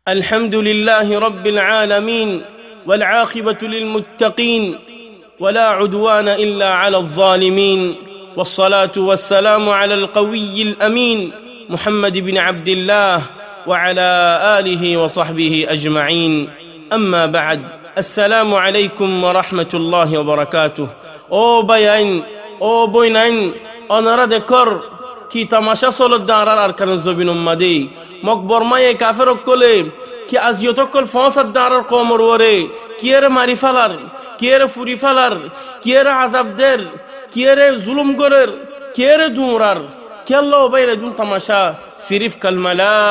الحمد لله رب العالمين والعاقبة للمتقين ولا عدوان إلا على الظالمين والصلاة والسلام على القوي الأمين محمد بن عبد الله وعلى آله وصحبه أجمعين أما بعد السلام عليكم ورحمة الله وبركاته أو بيان أو بينين أنا ردكر কি তামাশা চলত দাঁড়ার আরকান জবিন উম্মাদি মকবর মায়ে কাফের কলে কি আজিয়তকল ফসাদ দাঁড়ার কমর ওরে কি এর মারি ফালার কি এর ফুরি ফালার কি এর আযাবদের কি এর জুলুম করের কি এর দুরার কি আল্লাহ বাইরে দুন তামাশা সিরিফ কালমা লা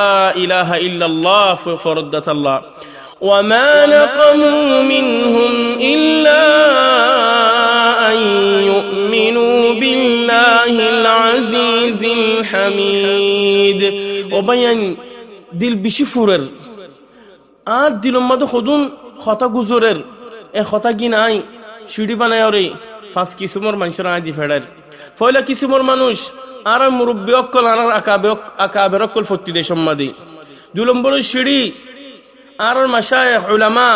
ইলাহা ইল্লাল্লাহ ফরদাত আল্লাহ ওয়া মা নাকামু মিনহুম ইল্লা আন ইউমিনু বিল্লাহিল আজিজিল হামিদ ও বায়ান দিল বেশি ফুরের আর দিলের মধ্যে খুদুন কথা গুজরের এ কথা কি নাই সিঁড়ি বানায় রে ফাঁস কিসুমর মানুষের আদি ফেড়ার ফয়লা কিসুমর মানুষ আর মুরব্বী অক্কল আর আকাবের অক্কল ফত্তি দে সম্মাদি 2 নম্বর সিঁড়ি আর মাশায়েখ উলামা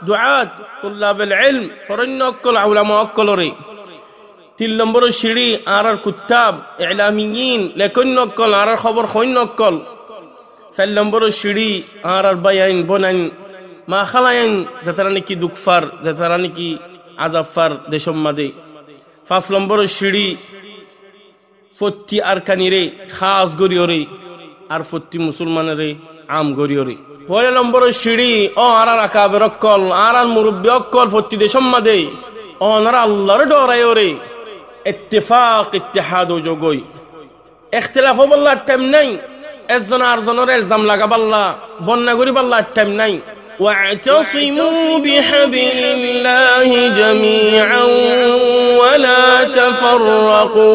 দুআত তুল্লাবুল ইলম ফরন্য অক্কল উলামা অক্কল রে 3 নম্বর সিঁড়ি আর কুত্তাব ইলামিয়িন লেখন অক্কল আর খবর খৈন অক্কল 4 নম্বর সিঁড়ি আর বায়ান বনান মা খালায়েন যাতারা নাকি দুঃখফার যাতারা নাকি আযাবফার দেশম্মাদে 5 নম্বর সিঁড়ি ফত্তি আর কানিরে খাস গরিয়রে আর ফত্তি মুসলমানেরে আম গরিয়রে 6 নম্বর সিঁড়ি ও আর আকাবের অক্কল আর মুরব্বী অক্কল ফত্তি দেশম্মাদে ও আর আল্লাহর ডরায়রে ইত্তেফাক ইত্তেহাদ ও জগই ইখতিলাফ বল্লার টাইম নাই একজন আরজনের ইলজাম লাগাবাল্লা বন্যা করিবাল্লার টাইম নাই ওয়া'তাসিমু বিহাবিলিল্লাহি জামিআন ওয়া লা তাফাররাকু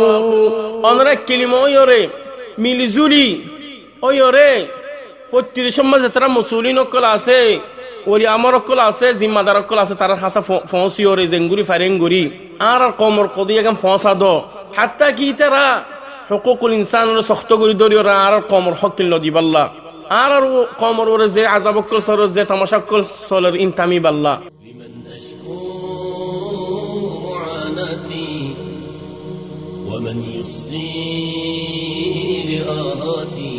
অনরা কিলিমা ওয়রে মিলিজুলি ওয়রে ফত্তির সমাজে তারা মুসলিন অকল আছে ওরি আমার অকল আছে জিম্মাদার অকল আছে তারা খাসা ফসি ওরে জেঙ্গুরি ফারেঙ্গুরি আর কমর কদিয়া গাম ফসা দ হাত্তা কি তারা হুকুকুল ইনসান সখত করি দরিয়রা আর কমর হকিল নদিবাল্লা আর কমর ওরে যে আযাব অকল সর যে তামাশা অকল সলের ইনতামি বাল্লা লিমান আশকু মুআনাতি ওয়া মান ইউসগি লিআতি